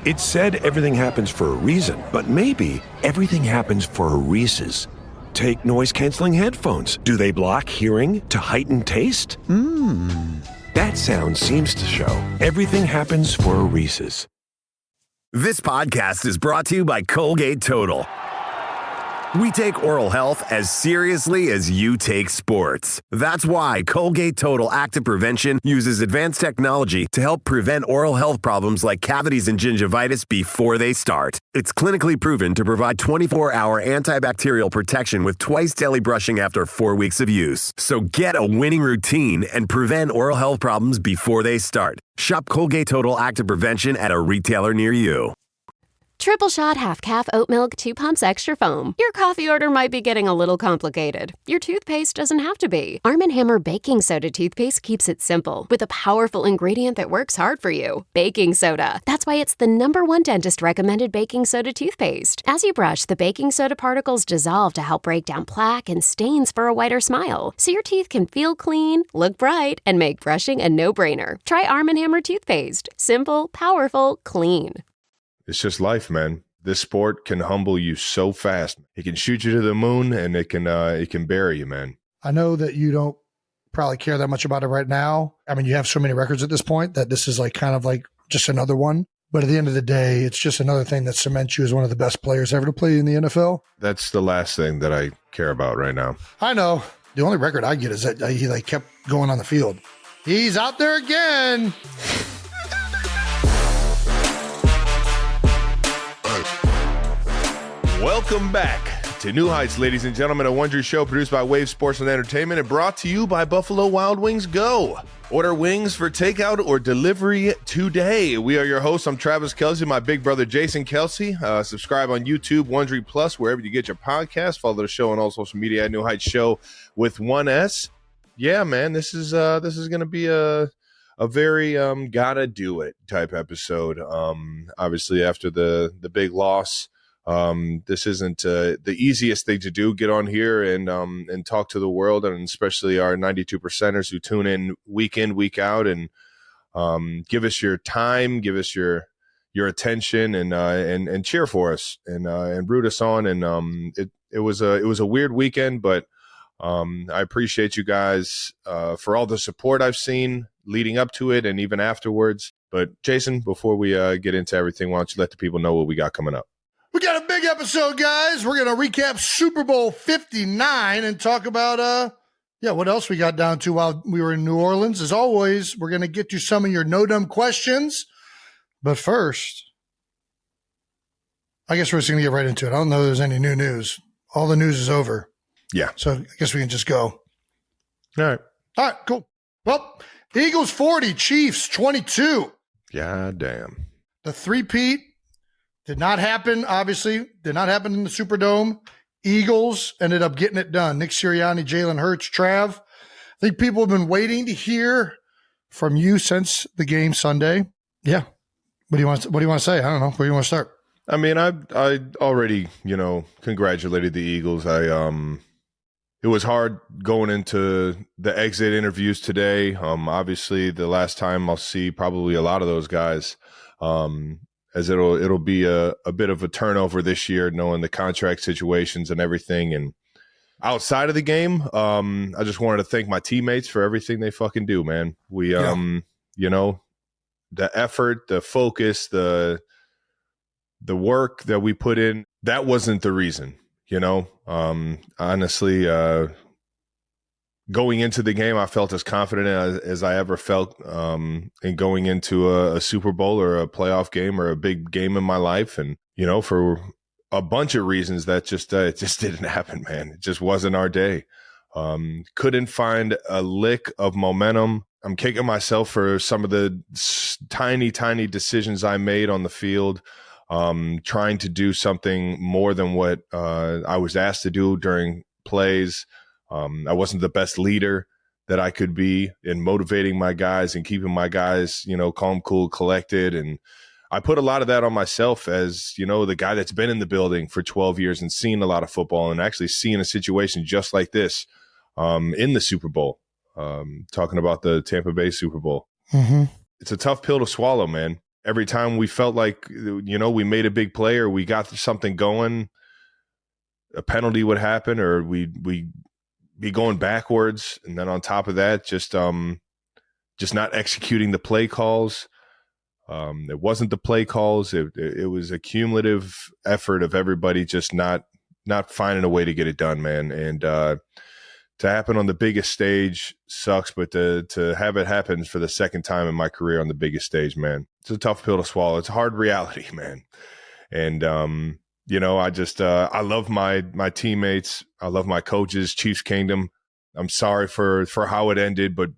It said everything happens for a reason, but maybe everything happens for a Reese's. Take noise-canceling headphones. Do they block hearing to heighten taste? That sound seems to show everything happens for a Reese's. This podcast is brought to you by Colgate Total. We take oral health as seriously as you take sports. That's why Colgate Total Active Prevention uses advanced technology to help prevent oral health problems like cavities and gingivitis before they start. It's clinically proven to provide 24-hour antibacterial protection with twice daily brushing after 4 weeks of use. So get a winning routine and prevent oral health problems before they start. Shop Colgate Total Active Prevention at a retailer near you. Triple shot half calf oat milk 2 pumps extra foam. Your coffee order might be getting a little complicated. Your toothpaste doesn't have to be. Arm & Hammer baking soda toothpaste keeps it simple with a powerful ingredient that works hard for you. Baking soda. That's why it's the #1 dentist recommended baking soda toothpaste. As you brush, the baking soda particles dissolve to help break down plaque and stains for a whiter smile. So your teeth can feel clean, look bright, and make brushing a no-brainer. Try Arm & Hammer toothpaste. Simple, powerful, clean. It's just life, man. This sport can humble you so fast. It can shoot you to the moon, and it can bury you, man. I know that you don't probably care that much about it right now. I mean, you have so many records at this point that this is like kind of like just another one. But at the end of the day, it's just another thing that cements you as one of the best players ever to play in the NFL. That's the last thing that I care about right now. I know. The only record I get is that he like kept going on the field. He's out there again. Welcome back to New Heights, ladies and gentlemen, a Wondery show produced by Wave Sports and Entertainment and brought to you by Buffalo Wild Wings Go. Order wings for takeout or delivery today. We are your hosts. I'm Travis Kelsey, my big brother Jason Kelsey. Subscribe on YouTube, Wondery Plus, wherever you get your podcast. Follow the show on all social media at New Heights Show with 1S. Yeah, man, this is going to be a very gotta do it type episode. Obviously, after the big loss. This isn't the easiest thing to do. Get on here and talk to the world, and especially our 92%ers who tune in, week out, and give us your time, give us your attention, and cheer for us and root us on. And it was a weird weekend, but I appreciate you guys for all the support I've seen leading up to it and even afterwards. But Jason, before we get into everything, why don't you let the people know what we got coming up? We got a big episode, guys. We're going to recap Super Bowl 59 and talk about, what else we got down to while we were in New Orleans. As always, we're going to get to some of your no-dumb questions. But first, I guess we're just going to get right into it. I don't know if there's any new news. All the news is over. Yeah. So I guess we can just go. All right, cool. Well, Eagles 40, Chiefs 22. God damn. The three-peat. Did not happen, obviously. Did not happen in the Superdome. Eagles ended up getting it done. Nick Sirianni, Jalen Hurts, Trav. I think people have been waiting to hear from you since the game Sunday. Yeah. What do you want to say? I don't know. Where do you want to start? I mean, I already, congratulated the Eagles. It was hard going into the exit interviews today. Obviously, the last time I'll see probably a lot of those guys. As it'll be a bit of a turnover this year, knowing the contract situations and everything. And outside of the game, I just wanted to thank my teammates for everything they fucking do, man. We, the effort, the focus, the work that we put in, that wasn't the reason, honestly, going into the game, I felt as confident as I ever felt in going into a Super Bowl or a playoff game or a big game in my life. And, for a bunch of reasons that it just didn't happen, man. It just wasn't our day. Couldn't find a lick of momentum. I'm kicking myself for some of the tiny, tiny decisions I made on the field, trying to do something more than what I was asked to do during plays. I wasn't the best leader that I could be in motivating my guys and keeping my guys, calm, cool, collected. And I put a lot of that on myself as, the guy that's been in the building for 12 years and seen a lot of football and actually seeing a situation just like this in the Super Bowl, talking about the Tampa Bay Super Bowl. Mm-hmm. It's a tough pill to swallow, man. every time we felt like, we made a big play or we got something going, a penalty would happen or we'd be going backwards. And then on top of that, just not executing the play calls. It wasn't the play calls. It was a cumulative effort of everybody just not finding a way to get it done, man. And to happen on the biggest stage sucks, but to have it happen for the second time in my career on the biggest stage, man, it's a tough pill to swallow. It's a hard reality, man. And, I love my teammates. I love my coaches, Chiefs Kingdom. I'm sorry for how it ended, but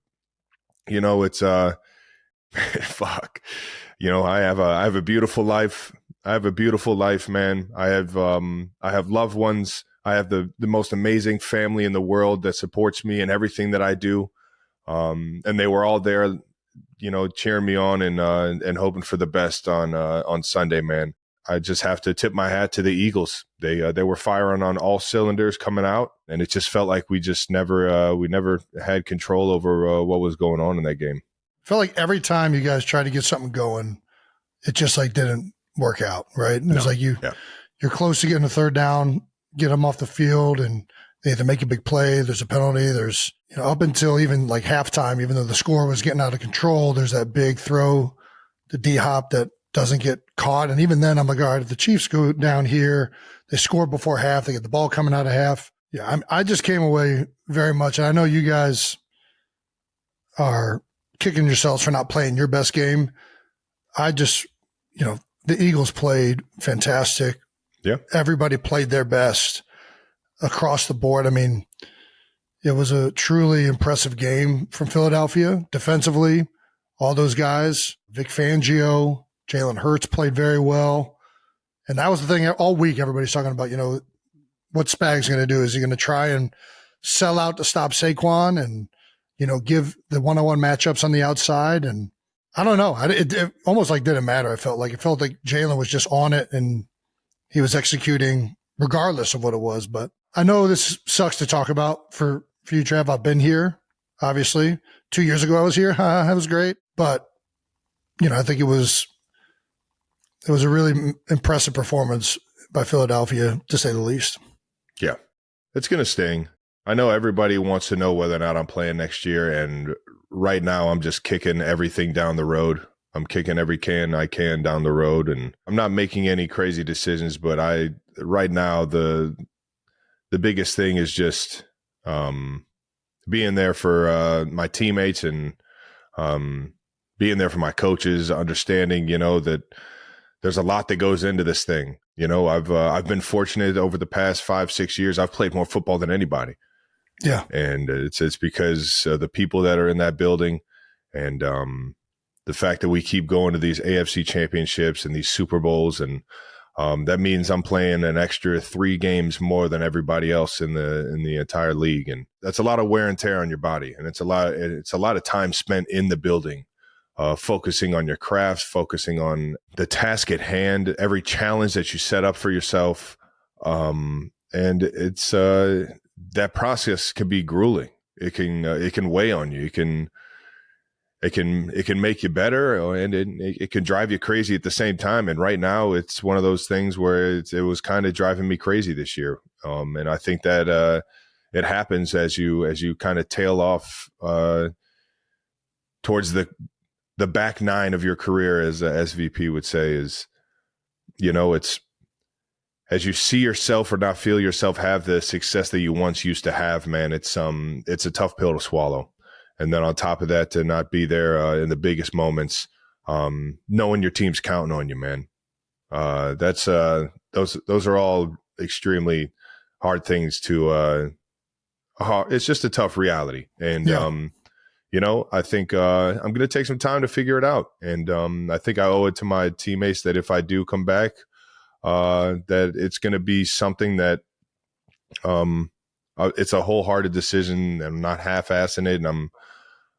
it's, fuck, I have a beautiful life. I have a beautiful life, man. I have loved ones. I have the most amazing family in the world that supports me in everything that I do. And they were all there, cheering me on and hoping for the best on Sunday, man. I just have to tip my hat to the Eagles. They were firing on all cylinders coming out, and it just felt like we just never had control over what was going on in that game. I felt like every time you guys tried to get something going, it just didn't work out, right? And it was like you're close to getting a third down, get them off the field, and they either make a big play, there's a penalty, there's up until even halftime, even though the score was getting out of control, there's that big throw to D-Hop that doesn't get caught. And even then I'm like, all right, if the Chiefs go down here, they score before half, they get the ball coming out of half. Yeah, I just came away very much, and I know you guys are kicking yourselves for not playing your best game. I just, the Eagles played fantastic. Yeah. Everybody played their best across the board. I mean, it was a truly impressive game from Philadelphia defensively. All those guys, Vic Fangio, Jalen Hurts played very well. And that was the thing all week. Everybody's talking about, what Spag's going to do. Is he going to try and sell out to stop Saquon and, give the one-on-one matchups on the outside? And I don't know. It almost didn't matter. It felt like Jalen was just on it and he was executing regardless of what it was. But I know this sucks to talk about for you, Trav. I've been here, obviously. 2 years ago I was here. That was great. But, I think it was a really impressive performance by Philadelphia, to say the least. Yeah, it's going to sting. I know everybody wants to know whether or not I'm playing next year. And right now I'm just kicking everything down the road. I'm kicking every can I can down the road, and I'm not making any crazy decisions. But right now, the biggest thing is just being there for my teammates and being there for my coaches, understanding, that there's a lot that goes into this thing. I've been fortunate over the past 5-6 years. I've played more football than anybody. Yeah. And it's because the people that are in that building and the fact that we keep going to these AFC championships and these Super Bowls. And that means I'm playing an extra 3 games more than everybody else in the entire league. And that's a lot of wear and tear on your body. And it's a lot of time spent in the building, focusing on your craft, focusing on the task at hand, every challenge that you set up for yourself. And it's, that process can be grueling. It can weigh on you. It can make you better, and it can drive you crazy at the same time. And right now it's one of those things where it was kind of driving me crazy this year. And I think that, it happens as you kind of tail off, towards the back nine of your career, as SVP would say, is, it's as you see yourself or not feel yourself have the success that you once used to have, man, it's a tough pill to swallow. And then on top of that, to not be there in the biggest moments, knowing your team's counting on you, man. Those are all extremely hard things to, it's just a tough reality. And, yeah. I think I'm going to take some time to figure it out. And I think I owe it to my teammates that if I do come back, that it's going to be something that it's a wholehearted decision. I'm not half-assing it, and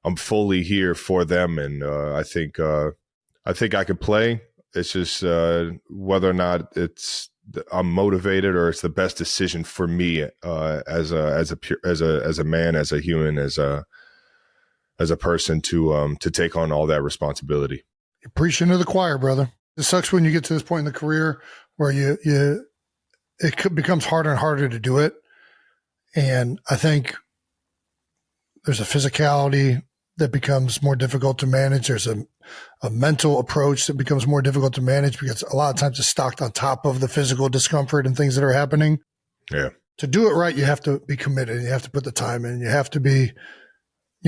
I'm fully here for them. And I think I could play. It's just whether or not I'm motivated or it's the best decision for me as a man, as a human, as a person to take on all that responsibility. You're preaching to the choir, brother. It sucks when you get to this point in the career where it becomes harder and harder to do it. And I think there's a physicality that becomes more difficult to manage. There's a mental approach that becomes more difficult to manage because a lot of times it's stocked on top of the physical discomfort and things that are happening. Yeah. To do it right, you have to be committed. And you have to put the time in. You have to be,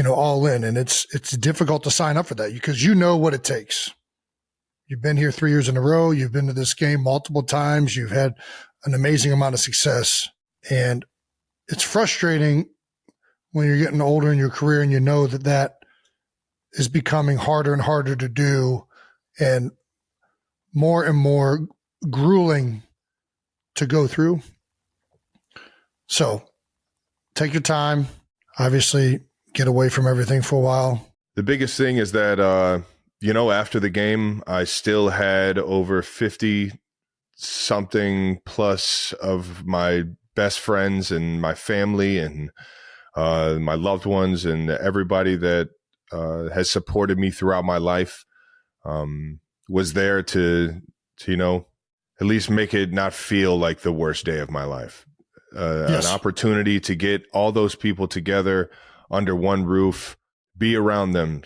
all in. And it's difficult to sign up for that because you know what it takes. You've been here 3 years in a row. You've been to this game multiple times. You've had an amazing amount of success. And it's frustrating when you're getting older in your career and you know that is becoming harder and harder to do and more grueling to go through. So take your time. Obviously, get away from everything for a while. The biggest thing is that, after the game, I still had over 50 something plus of my best friends and my family and my loved ones and everybody that has supported me throughout my life was there to at least make it not feel like the worst day of my life. Yes. An opportunity to get all those people together under one roof, be around them,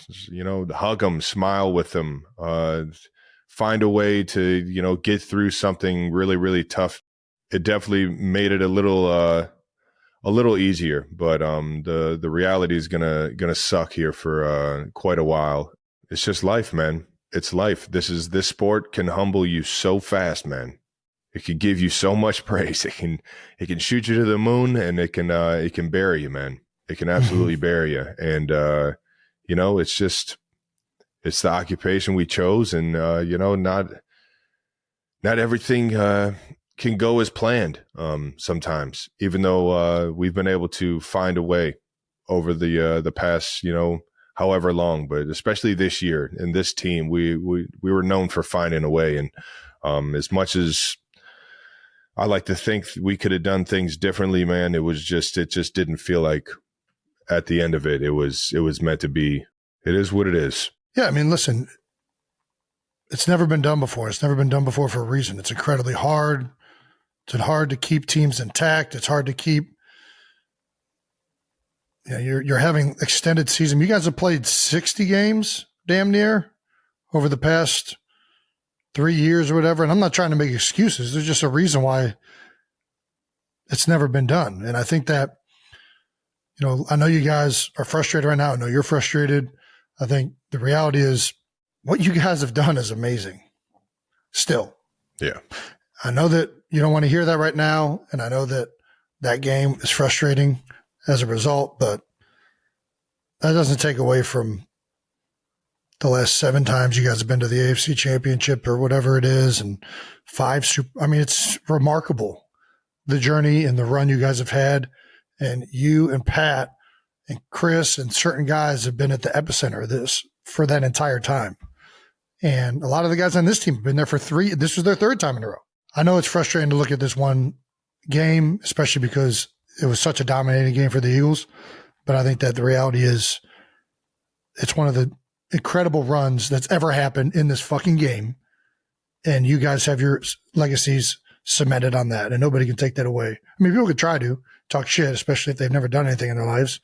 hug them, smile with them, find a way to, get through something really, really tough. It definitely made it a little easier, but the reality is gonna suck here for quite a while. It's just life, man. It's life. This sport can humble you so fast, man. It can give you so much praise. It can shoot you to the moon, and it can bury you, man. It can absolutely bury you. And it's the occupation we chose, and not everything can go as planned sometimes, even though we've been able to find a way over the past, however long, but especially this year and this team, we were known for finding a way. And as much as I like to think we could have done things differently, man, it just didn't feel like at the end of it was meant to be. It is what it is. Yeah. I mean, listen, it's never been done before. It's never been done before for a reason. It's incredibly hard. It's hard to keep teams intact. It's hard to keep, you're having extended season. You guys have played 60 games damn near over the past 3 years or whatever. And I'm not trying to make excuses. There's just a reason why it's never been done. And I think that, I know you guys are frustrated right now. I know you're frustrated. I think the reality is what you guys have done is amazing still. Yeah. I know that you don't want to hear that right now. And I know that game is frustrating as a result, but that doesn't take away from the last 7 times you guys have been to the AFC Championship or whatever it is. And 5 it's remarkable, the journey and the run you guys have had. And you and Pat and Chris and certain guys have been at the epicenter of this for that entire time. And a lot of the guys on this team have been there for 3. This was their 3rd time in a row. I know it's frustrating to look at this one game, especially because it was such a dominating game for the Eagles. But I think that the reality is it's one of the incredible runs that's ever happened in this fucking game. And you guys have your legacies cemented on that, and nobody can take that away. I mean, people could try to talk shit, especially if they've never done anything in their lives.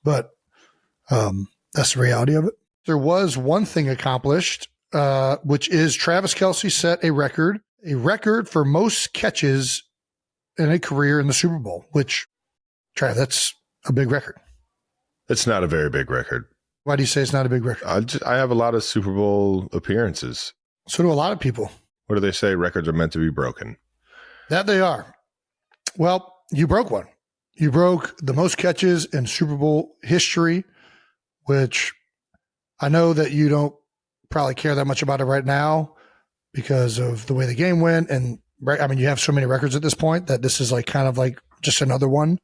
But that's the reality of it. There was one thing accomplished, which is Travis Kelce set a record for most catches in a career in the Super Bowl, which, Trav, that's a big record. It's not a very big record. Why do you say it's not a big record? I have a lot of Super Bowl appearances. So do a lot of people. What do they say? Records are meant to be broken. That they are. Well, you broke one. You broke the most catches in Super Bowl history, which I know that you don't probably care that much about it right now because of the way the game went. And I mean, you have so many records at this point that this is like kind of like just another one.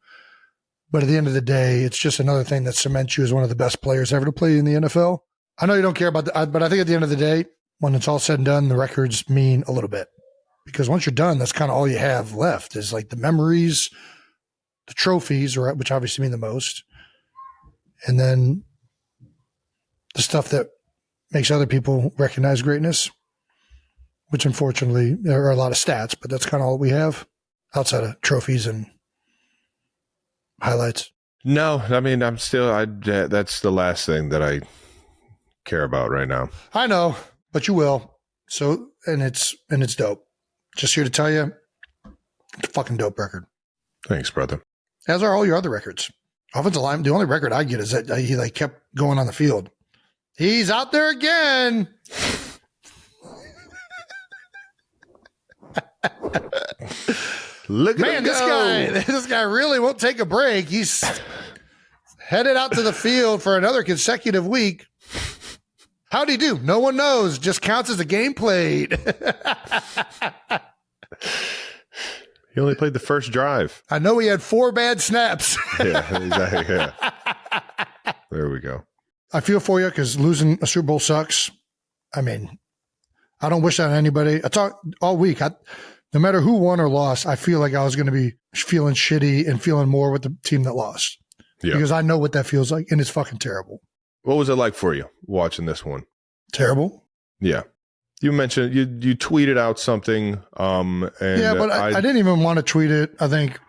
But at the end of the day, it's just another thing that cements you as one of the best players ever to play in the NFL. I know you don't care about that, but I think at the end of the day, when it's all said and done, the records mean a little bit. Because once you're done, that's kind of all you have left is like the memories, the trophies, which obviously mean the most, and then the stuff that makes other people recognize greatness, which unfortunately there are a lot of stats, but that's kind of all we have outside of trophies and highlights. No, I mean, that's the last thing that I care about right now. I know, but you will. So, and it's dope. Just here to tell you, it's a fucking dope record. Thanks, brother. As are all your other records. Offensive line, the only record I get is that he like kept going on the field. He's out there again. Look at him go. This guy really won't take a break. He's headed out to the field for another consecutive week. How'd he do? No one knows. Just counts as a game played. He only played the first drive. I know he had 4 bad snaps. Yeah, exactly. Yeah. There we go. I feel for you because losing a Super Bowl sucks. I mean, I don't wish that on anybody. I talked all week. No matter who won or lost, I feel like I was going to be feeling shitty and feeling more with the team that lost. Yeah. Because I know what that feels like, and it's fucking terrible. What was it like for you watching this one? Terrible. Yeah. You mentioned you tweeted out something. And yeah, but I didn't even want to tweet it. I think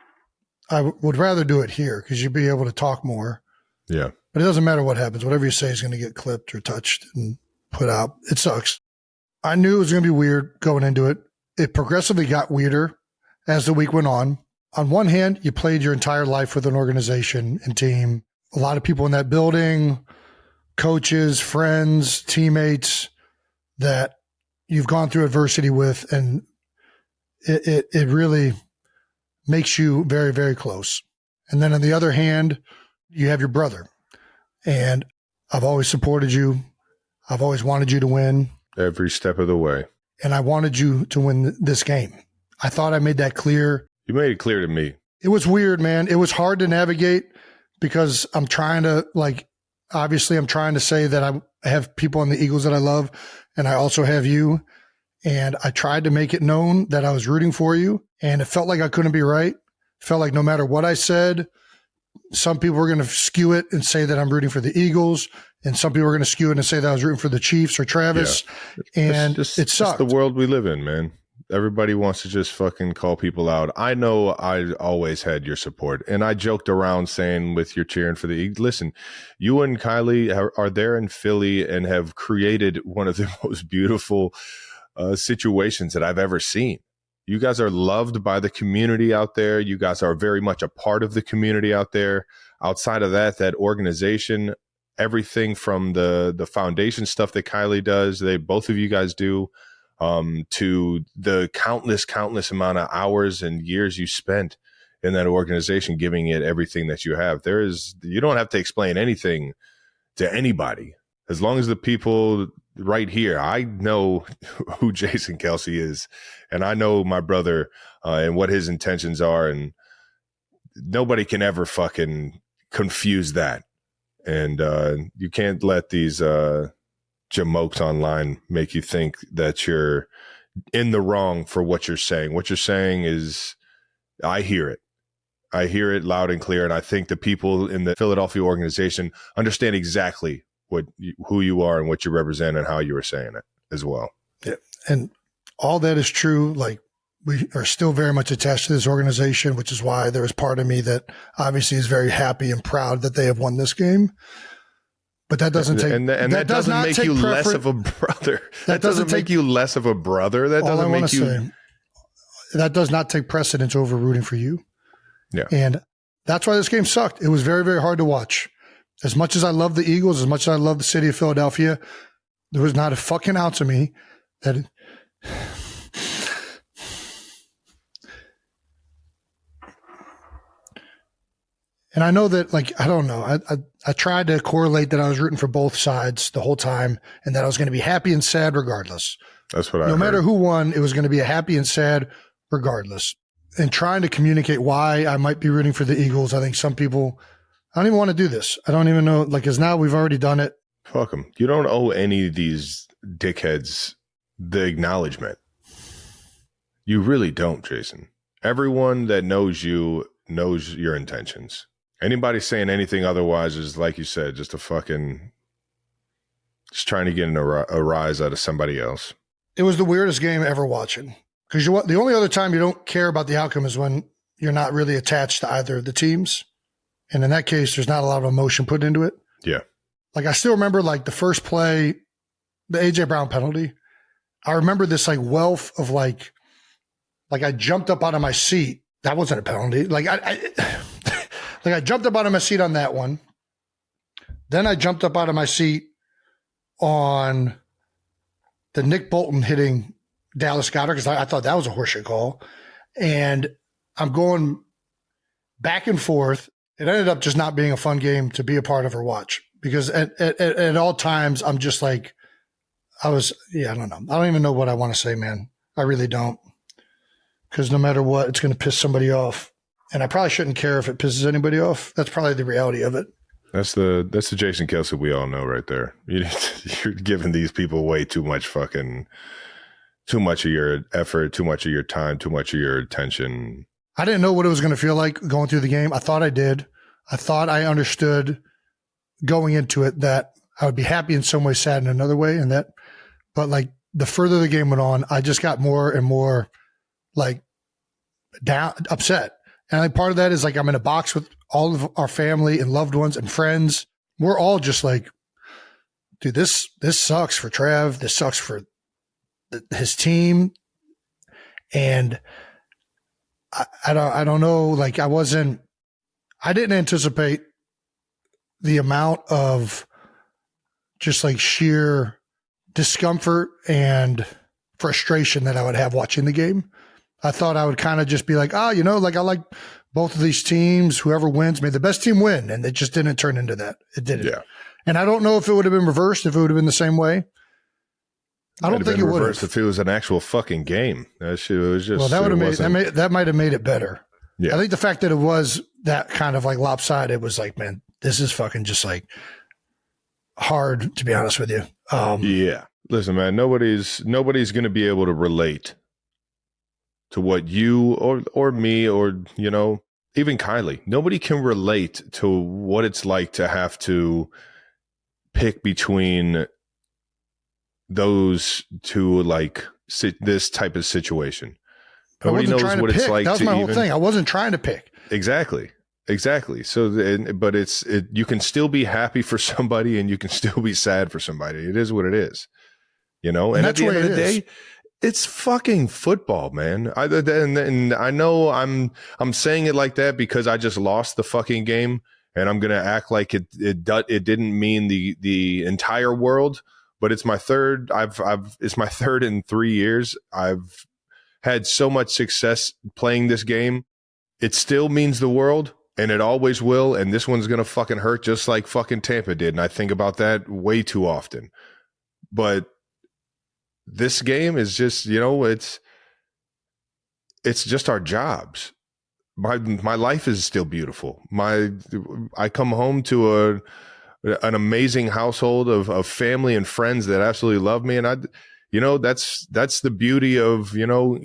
I would rather do it here because you'd be able to talk more. Yeah. But it doesn't matter what happens. Whatever you say is going to get clipped or touched and put out. It sucks. I knew it was going to be weird going into it. It progressively got weirder as the week went on. On one hand, you played your entire life with an organization and team. A lot of people in that building, coaches, friends, teammates that you've gone through adversity with, and it really makes you very, very close. And then on the other hand, you have your brother. And I've always supported you. I've always wanted you to win. Every step of the way. And I wanted you to win this game. I thought I made that clear. You made it clear to me. It was weird, man. It was hard to navigate because I'm trying to, obviously I'm trying to say that I have people on the Eagles that I love, and I also have you. And I tried to make it known that I was rooting for you, and it felt like I couldn't be right. It felt like no matter what I said, some people were going to skew it and say that I'm rooting for the Eagles, and some people were going to skew it and say that I was rooting for the Chiefs or Travis. Yeah. And it sucked. It's the world we live in, man. Everybody wants to just fucking call people out. I know I always had your support, and I joked around saying with your cheering for the Eagles, listen, you and Kylie are there in Philly and have created one of the most beautiful situations that I've ever seen. You guys are loved by the community out there. You guys are very much a part of the community out there. Outside of that organization, everything from the foundation stuff that Kylie does, both of you guys do, to the countless amount of hours and years you spent in that organization, giving it everything that you have. You don't have to explain anything to anybody. As long as the people right here, I know who Jason Kelce is, and I know my brother and what his intentions are, and nobody can ever fucking confuse that. And you can't let these jamokes online make you think that you're in the wrong for what you're saying. What you're saying is, I hear it. I hear it loud and clear, and I think the people in the Philadelphia organization understand exactly who you are and what you represent and how you were saying it as well. Yeah. And all that is true. Like, we are still very much attached to this organization, which is why there is part of me that obviously is very happy and proud that they have won this game. But that doesn't take, and that doesn't make you less of a brother. That doesn't make you less of a brother. That doesn't make you. That does not take precedence over rooting for you. Yeah. And that's why this game sucked. It was very, very hard to watch. As much as I love the Eagles, as much as I love the city of Philadelphia, there was not a fucking ounce of me that. And I know that, I don't know. I tried to correlate that I was rooting for both sides the whole time, and that I was going to be happy and sad regardless. That's what I heard. No matter who won, it was going to be a happy and sad regardless. And trying to communicate why I might be rooting for the Eagles, I think some people. I don't even want to do this. I don't even know, because now we've already done it. Fuck them. You don't owe any of these dickheads the acknowledgement. You really don't, Jason. Everyone that knows you knows your intentions. Anybody saying anything otherwise is, like you said, just a fucking Just trying to get a rise out of somebody else. It was the weirdest game ever watching. Because the only other time you don't care about the outcome is when you're not really attached to either of the teams. And in that case, there's not a lot of emotion put into it. Yeah. Like, I still remember, like, the first play, the A.J. Brown penalty. I remember this, like, wealth of, like I jumped up out of my seat. That wasn't a penalty. Like, I jumped up out of my seat on that one. Then I jumped up out of my seat on the Nick Bolton hitting Dallas Goedert, because I thought that was a horseshit call. And I'm going back and forth. It ended up just not being a fun game to be a part of or watch, because at all times I'm just like, I don't know. I don't even know what I want to say, man. I really don't. Because no matter what, it's going to piss somebody off. And I probably shouldn't care if it pisses anybody off. That's probably the reality of it. That's the Jason Kelce we all know right there. You're giving these people way too much of your effort, too much of your time, too much of your attention. I didn't know what it was going to feel like going through the game. I thought I did. I thought I understood going into it that I would be happy in some way, sad in another way. But like, the further the game went on, I just got more and more like upset. And like, part of that is like, I'm in a box with all of our family and loved ones and friends. We're all just like, dude, this sucks for Trav. This sucks for his team. And I don't know. Like, I didn't anticipate the amount of just like sheer discomfort and frustration that I would have watching the game. I thought I would kind of just be like, like, I like both of these teams. Whoever wins, may the best team win. And it just didn't turn into that. It didn't. Yeah. And I don't know if it would have been reversed, if it would have been the same way. I don't think it would have. If it was an actual fucking game. That shit was just. Well, that would have that might have made it better. Yeah. I think the fact that it was that kind of like lopsided was like, man, this is fucking just like hard, to be honest with you. Yeah. Listen, man, nobody's going to be able to relate to what you or me or, even Kylie. Nobody can relate to what it's like to have to pick between those two, like this type of situation. Nobody knows what it's like. That was my whole thing. I wasn't trying to pick. Exactly. So, but you can still be happy for somebody and you can still be sad for somebody. It is what it is, and at the end of the day, it's fucking football, man. And I know I'm saying it like that because I just lost the fucking game, and I'm gonna act like it didn't mean the entire world. But it's my third. It's my third in 3 years. I've had so much success playing this game. It still means the world, and it always will. And this one's gonna fucking hurt just like fucking Tampa did. And I think about that way too often. But this game is just, it's just our jobs. My life is still beautiful. I come home to an amazing household of family and friends that absolutely love me. And that's the beauty of,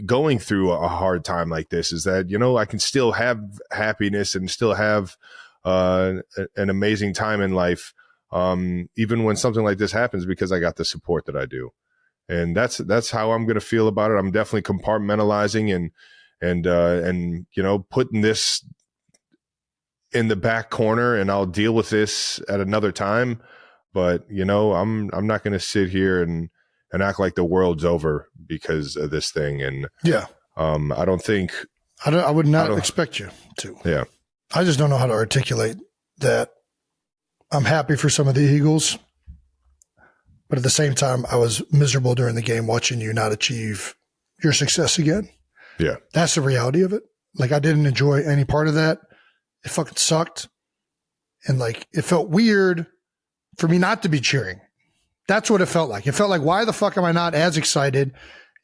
going through a hard time like this, is that, I can still have happiness and still have an amazing time in life. Even when something like this happens, because I got the support that I do. And that's how I'm going to feel about it. I'm definitely compartmentalizing and putting this in the back corner, and I'll deal with this at another time. But, I'm not going to sit here and act like the world's over because of this thing. And yeah, I would not expect you to. Yeah. I just don't know how to articulate that. I'm happy for some of the Eagles, but at the same time, I was miserable during the game watching you not achieve your success again. Yeah. That's the reality of it. Like, I didn't enjoy any part of that. It fucking sucked. And like, it felt weird for me not to be cheering. That's what it felt like. It felt like, why the fuck am I not as excited?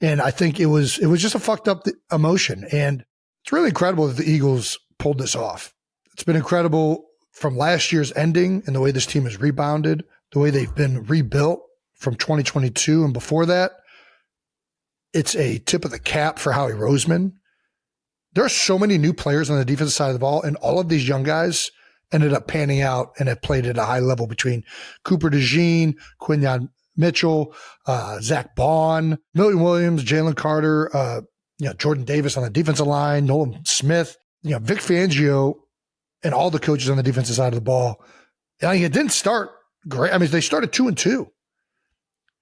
And I think it was just a fucked up emotion. And it's really incredible that the Eagles pulled this off. It's been incredible from last year's ending and the way this team has rebounded, the way they've been rebuilt from 2022 and before that. It's a tip of the cap for Howie Roseman. There are so many new players on the defensive side of the ball, and all of these young guys ended up panning out and have played at a high level between Cooper DeJean, Quinyon Mitchell, Zach Bond, Milton Williams, Jalen Carter, Jordan Davis on the defensive line, Nolan Smith, Vic Fangio, and all the coaches on the defensive side of the ball. It didn't start great. I mean, they started 2-2,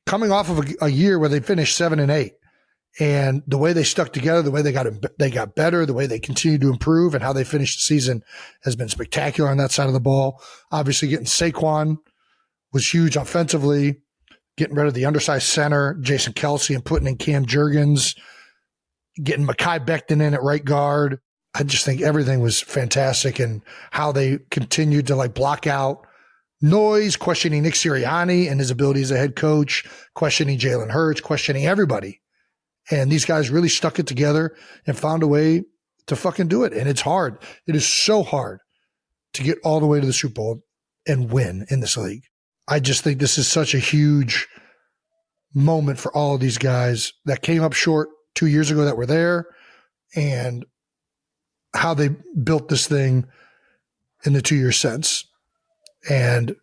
coming off of a year where they finished 7-8. And the way they stuck together, the way they got better, the way they continued to improve, and how they finished the season has been spectacular on that side of the ball. Obviously, getting Saquon was huge offensively. Getting rid of the undersized center, Jason Kelsey, and putting in Cam Jurgens. Getting Mekhi Becton in at right guard. I just think everything was fantastic, and how they continued to block out noise, questioning Nick Sirianni and his ability as a head coach, questioning Jalen Hurts, questioning everybody. And these guys really stuck it together and found a way to fucking do it. And it's hard. It is so hard to get all the way to the Super Bowl and win in this league. I just think this is such a huge moment for all of these guys that came up short 2 years ago that were there, and how they built this thing in the 2 years since. And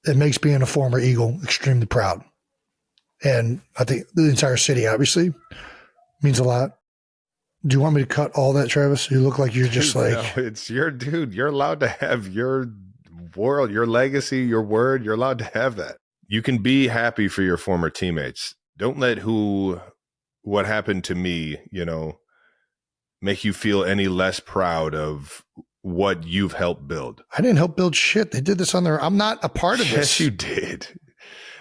it makes being a former Eagle extremely proud. And I think the entire city obviously means a lot. Do you want me to cut all that, Travis? You look like you're just No, it's your dude. You're allowed to have your world, your legacy, your word. You're allowed to have that. You can be happy for your former teammates. Don't let what happened to me, make you feel any less proud of what you've helped build. I didn't help build shit. They did this on their, I'm not a part of this. Yes, you did.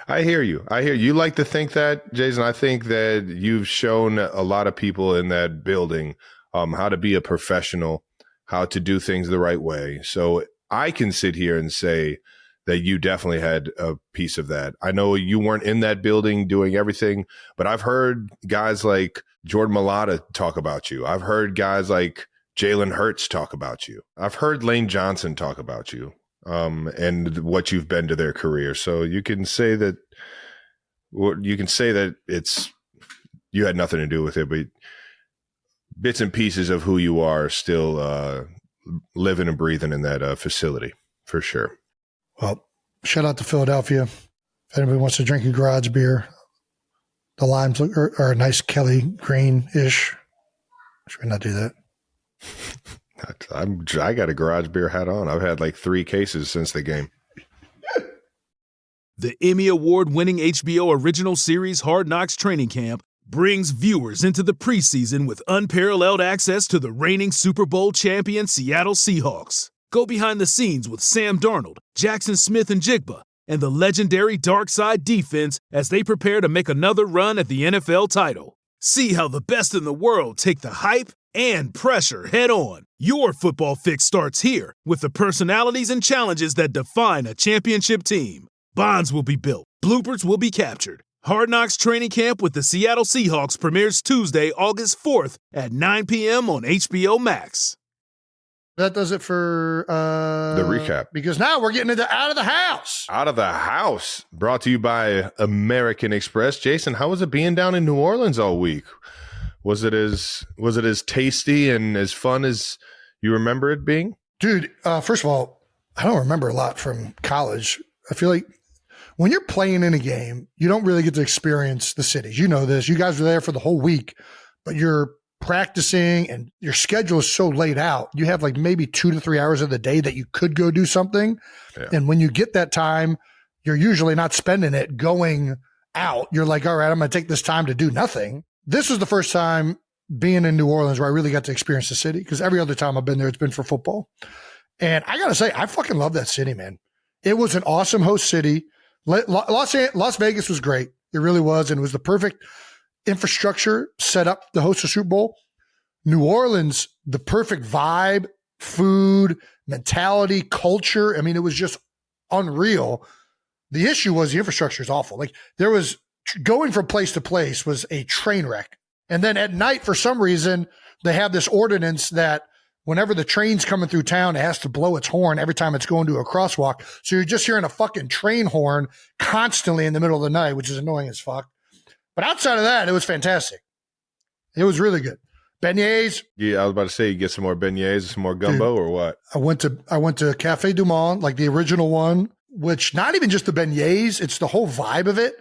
I hear you. You like to think that, Jason. I think that you've shown a lot of people in that building how to be a professional, how to do things the right way. So I can sit here and say that you definitely had a piece of that. I know you weren't in that building doing everything, but I've heard guys like Jordan Mailata talk about you. I've heard guys like Jalen Hurts talk about you. I've heard Lane Johnson talk about you. And what you've been to their career. So you can say that it's, you had nothing to do with it, but bits and pieces of who you are still living and breathing in that facility for sure. Well, shout out to Philadelphia. If anybody wants to drink a garage beer, the limes are a nice Kelly green-ish. Should we not do that? I got a garage beer hat on. I've had 3 cases since the game. The Emmy Award-winning HBO original series Hard Knocks Training Camp brings viewers into the preseason with unparalleled access to the reigning Super Bowl champion Seattle Seahawks. Go behind the scenes with Sam Darnold, Jackson Smith and Jigba, and the legendary Dark Side defense as they prepare to make another run at the NFL title. See how the best in the world take the hype and pressure head on. Your football fix starts here with the personalities and challenges that define a championship team. Bonds will be built. Bloopers will be captured. Hard Knocks Training Camp with the Seattle Seahawks premieres Tuesday, August 4th at 9 p.m. on HBO Max. That does it for the recap. Because now we're getting into Out of the House. Out of the House, brought to you by American Express. Jason, how was it being down in New Orleans all week? Was it as tasty and as fun as you remember it being? Dude, first of all, I don't remember a lot from college. I feel like when you're playing in a game, you don't really get to experience the cities. You know this. You guys were there for the whole week, but you're practicing and your schedule is so laid out. You have maybe 2 to 3 hours of the day that you could go do something. Yeah. And when you get that time, you're usually not spending it going out. You're like, all right, I'm going to take this time to do nothing. This was the first time being in New Orleans where I really got to experience the city, because every other time I've been there, it's been for football. And I got to say, I fucking love that city, man. It was an awesome host city. Las Vegas was great. It really was. And it was the perfect infrastructure set up to host a Super Bowl. New Orleans, the perfect vibe, food, mentality, culture. I mean, it was just unreal. The issue was the infrastructure is awful. There was going from place to place was a train wreck. And then at night, for some reason, they have this ordinance that whenever the train's coming through town, it has to blow its horn every time it's going to a crosswalk. So you're just hearing a fucking train horn constantly in the middle of the night, which is annoying as fuck. But outside of that, it was fantastic. It was really good. Beignets. Yeah, I was about to say, you get some more beignets, some more gumbo, or what? I went to Cafe Du Monde, like the original one, which not even just the beignets, it's the whole vibe of it.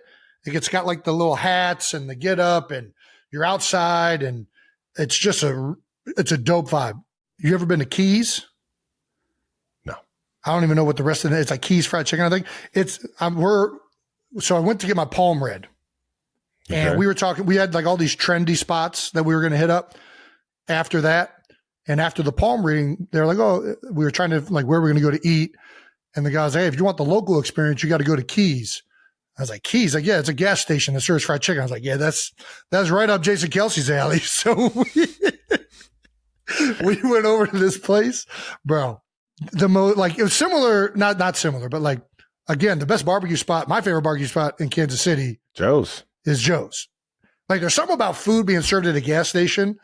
It's got like the little hats and the get up, and you're outside, and it's just it's a dope vibe. You ever been to Keys? No. I don't even know what the rest of it is. It's like Keys fried chicken, I think. So I went to get my palm read. And we were talking, we had like all these trendy spots that we were going to hit up after that. And after the palm reading, they're like, oh, we were trying to like where we're going to go to eat. And the guy's like, hey, if you want the local experience, you got to go to Keys. I was like, Keys? Like, yeah, it's a gas station that serves fried chicken. I was like, yeah, that's right up Jason Kelsey's alley. So we went over to this place, bro. It was similar, not similar, but like, again, the best barbecue spot, my favorite barbecue spot in Kansas City, is Joe's. Like, there's something about food being served at a gas station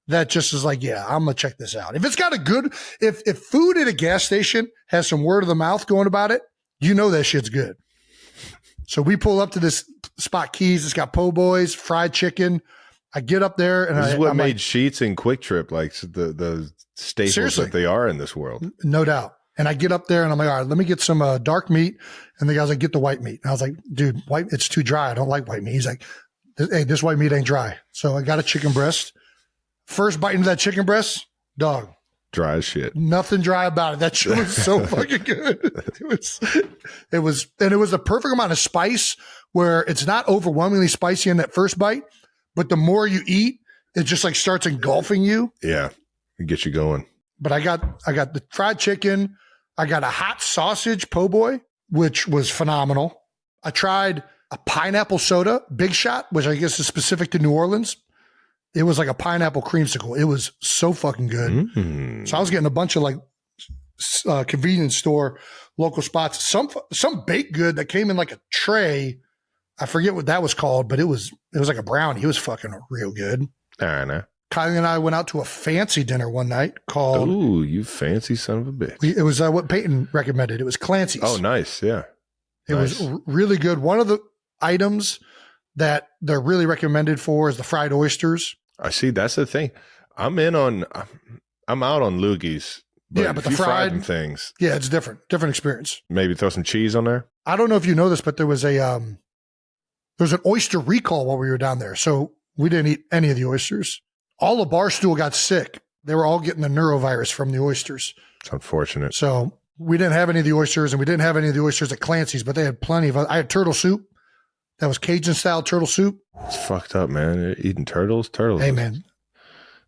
that just is like, yeah, I'm going to check this out. If it's got if food at a gas station has some word of the mouth going about it, you know that shit's good. So we pull up to this spot, Keys. It's got po' boys, fried chicken. I get up there, and this is what I'm made like, Sheetz and Quick Trip like the staples seriously, that they are in this world. No doubt. And I get up there, and I'm like, all right, let me get some dark meat. And the guy's like, get the white meat. And I was like, dude, white, it's too dry. I don't like white meat. He's like, hey, this white meat ain't dry. So I got a chicken breast. First bite into that chicken breast, dog. Dry as shit. Nothing dry about it. That shit was so fucking good. It was the perfect amount of spice where it's not overwhelmingly spicy in that first bite, but the more you eat, it just like starts engulfing you. Yeah. It gets you going. But I got the fried chicken. I got a hot sausage po' boy, which was phenomenal. I tried a pineapple soda, Big Shot, which I guess is specific to New Orleans. It was like a pineapple creamsicle. It was so fucking good. Mm-hmm. So I was getting a bunch of like convenience store local spots. Some baked good that came in like a tray. I forget what that was called, but it was like a brownie. It was fucking real good. I know. Kylie and I went out to a fancy dinner one night called. Ooh, you fancy son of a bitch! It was what Peyton recommended. It was Clancy's. Oh, nice. Yeah, it was really good. One of the items that they're really recommended for is the fried oysters. I see. That's the thing. I'm out on loogies. But the fried things. Yeah, it's different experience. Maybe throw some cheese on there. I don't know if you know this, but there was an oyster recall while we were down there. So we didn't eat any of the oysters. All of Barstool got sick. They were all getting the neurovirus from the oysters. It's unfortunate. So we didn't have any of the oysters, and we didn't have any of the oysters at Clancy's, but they had plenty of. I had turtle soup. That was Cajun style turtle soup. It's fucked up, man. You're eating turtles. Hey, man.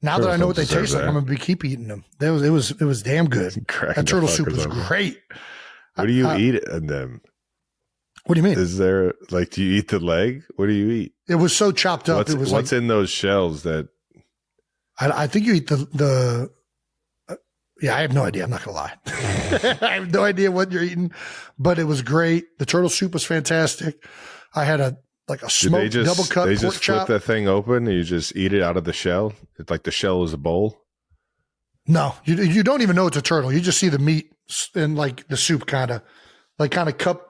Now that I know what they taste like, I'm gonna keep eating them. It was damn good. That turtle soup was great. What do you eat in them? What do you mean? Is there like, do you eat the leg? What do you eat? It was so chopped up. What's in those shells that? I think you eat the yeah, I have no idea. I'm not going to lie. I have no idea what you're eating, but it was great. The turtle soup was fantastic. I had a smoked double cut pork chop. They just flip that thing open and you just eat it out of the shell? It's like the shell is a bowl? No, you don't even know it's a turtle. You just see the meat in like the soup kind of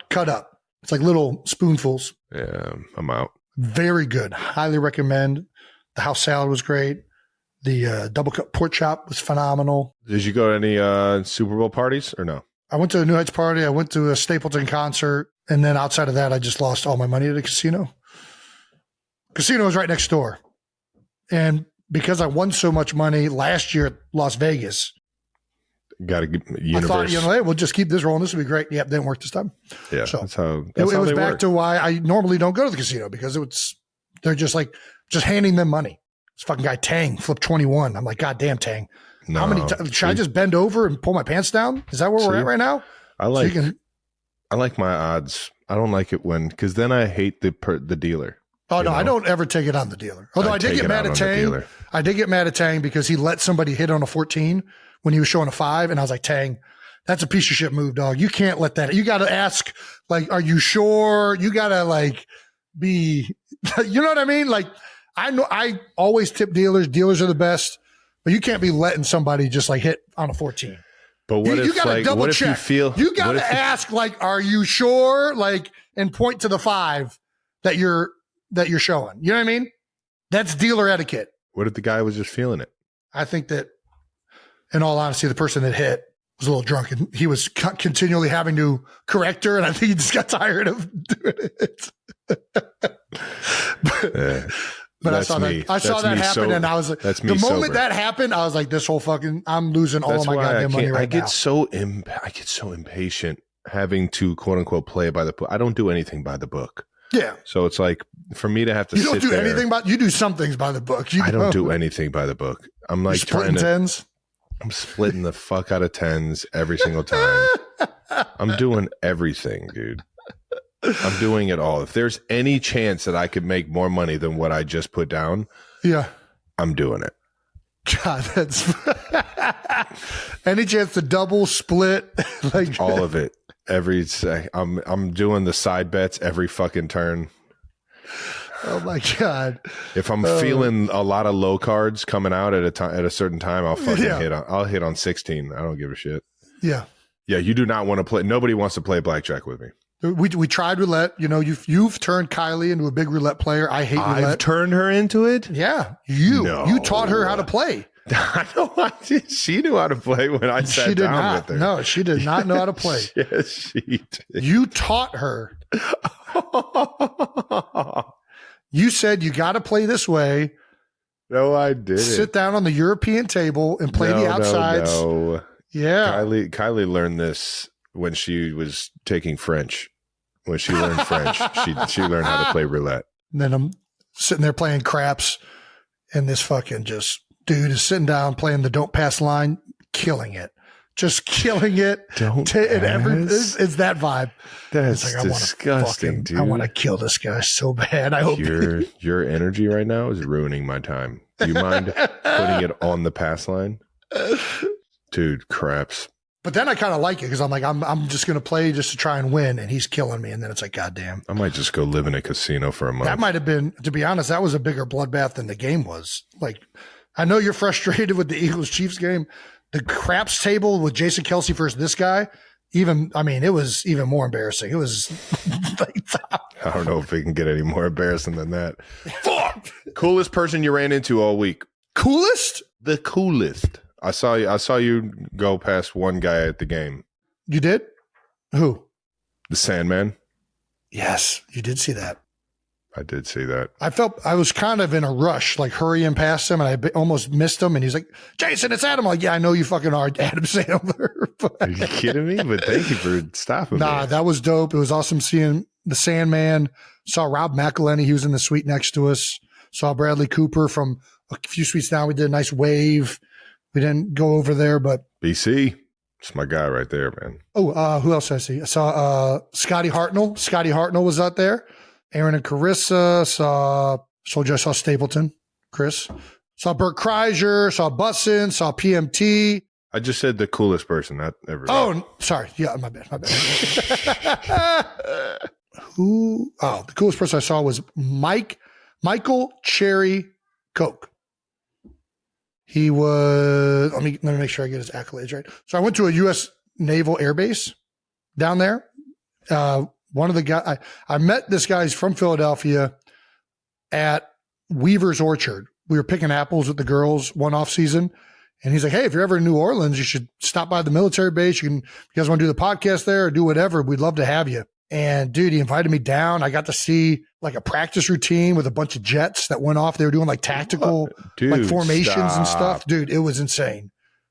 cut up. It's like little spoonfuls. Yeah, I'm out. Very good. Highly recommend. The house salad was great. The double cut pork chop was phenomenal. Did you go to any Super Bowl parties or no? I went to a New Heights party. I went to a Stapleton concert. And then outside of that, I just lost all my money at the casino. Casino was right next door. And because I won so much money last year at Las Vegas, got to get universe. I thought, hey, we'll just keep this rolling. This will be great. Yep, didn't work this time. Yeah, so that's how it was back work. to why I normally don't go to the casino, because they're just handing them money. This fucking guy Tang flipped 21. I'm like, God damn, Tang. No, how many should I just bend over and pull my pants down? Is that where we're at right now? I like my odds. I don't like it because then I hate the dealer. Oh, no, I don't ever take it on the dealer. Although I did get mad at Tang. I did get mad at Tang because he let somebody hit on a 14 when he was showing a 5. And I was like, Tang, that's a piece of shit move, dog. You can't let that. You got to ask, like, are you sure? You got to, like, be, you know what I mean? Like, I know I always tip dealers. Dealers are the best. But you can't be letting somebody just, like, hit on a 14. But what if, like, what if you feel you got to ask, like, are you sure? Like, and point to the 5 that you're showing. You know what I mean? That's dealer etiquette. What if the guy was just feeling it? I think that, in all honesty, the person that hit was a little drunk, and he was continually having to correct her, and I think he just got tired of doing it. But I saw that happen, and I was like, the moment that happened, I was like, this whole fucking, I'm losing all of my goddamn money right now. I get so impatient having to quote unquote play by the book. I don't do anything by the book. Yeah. So it's like for me to have to. You don't do anything you do some things by the book. I don't do anything by the book. I'm like splitting tens. I'm splitting the fuck out of tens every single time. I'm doing everything, dude. I'm doing it all. If there's any chance that I could make more money than what I just put down, yeah, I'm doing it. God, that's any chance to double split, like all of it. I'm doing the side bets every fucking turn. Oh my God! If I'm feeling a lot of low cards coming out at a certain time, I'll fucking hit on 16. I don't give a shit. Yeah. Yeah. You do not want to play. Nobody wants to play blackjack with me. We tried roulette. You know, you've turned Kylie into a big roulette player. I hate roulette. I've turned her into it? Yeah. You taught her how to play. I know. She knew how to play when I sat down with her. No, she did not know how to play. Yes, she did. You taught her. You said you got to play this way. No, I didn't. Sit down on the European table and play the outsides. No. Yeah. Kylie learned this when she was taking French. When she learned French, she learned how to play roulette. And then I'm sitting there playing craps, and this fucking dude is sitting down playing the don't pass line, killing it. Just killing it. Don't pass? It's that vibe. That's like, disgusting, dude. I want to kill this guy so bad. I hope your energy right now is ruining my time. Do you mind putting it on the pass line? Dude, craps. But then I kind of like it because I'm like, I'm just going to play just to try and win, and he's killing me. And then it's like, goddamn. I might just go live in a casino for a month. That might have been, to be honest, that was a bigger bloodbath than the game was. Like, I know you're frustrated with the Eagles-Chiefs game. The craps table with Jason Kelce versus this guy, it was even more embarrassing. It was like, I don't know if it can get any more embarrassing than that. Fuck! Coolest person you ran into all week. Coolest? The coolest. I saw you go past one guy at the game. You did? Who? The Sandman. Yes, you did see that. I did see that. I felt I was kind of in a rush, like hurrying past him, and I almost missed him. And he's like, "Jason, it's Adam." I'm like, yeah, I know you fucking are Adam Sandler. Are you kidding me? But thank you for stopping me. Nah, that was dope. It was awesome seeing the Sandman. Saw Rob McElhenney. He was in the suite next to us. Saw Bradley Cooper from a few suites down. We did a nice wave. We didn't go over there, but BC. It's my guy right there, man. Oh, who else did I see? I saw Scotty Hartnell. Scotty Hartnell was out there. Aaron and Carissa. I saw Stapleton. Chris. Saw Bert Kreischer. Saw Bussin. Saw PMT. I just said the coolest person, not everybody. Oh, sorry. Yeah, my bad. The coolest person I saw was Michael Cherry Koch. He was, let me make sure I get his accolades right. So I went to a U.S. Naval Air Base down there. One of the guys, I met this guy from Philadelphia at Weaver's Orchard. We were picking apples with the girls one off season. And he's like, hey, if you're ever in New Orleans, you should stop by the military base. If you guys want to do the podcast there or do whatever, we'd love to have you. And dude, he invited me down. I got to see like a practice routine with a bunch of jets that went off. They were doing like tactical formations and stuff. Dude, it was insane.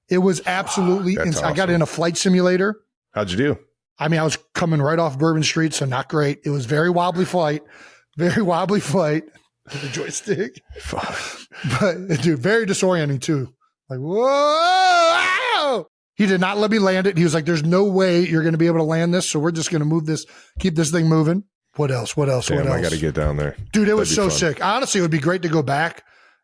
It was absolutely insane. Awesome. I got in a flight simulator. How'd you do? I mean, I was coming right off Bourbon Street, so not great. It was very wobbly flight with the joystick. But dude, very disorienting too. Like, whoa! He did not let me land it. He was like, there's no way you're going to be able to land this. So we're just going to move this, keep this thing moving. What else? Damn, I got to get down there. Dude, it was so sick. Honestly, it would be great to go back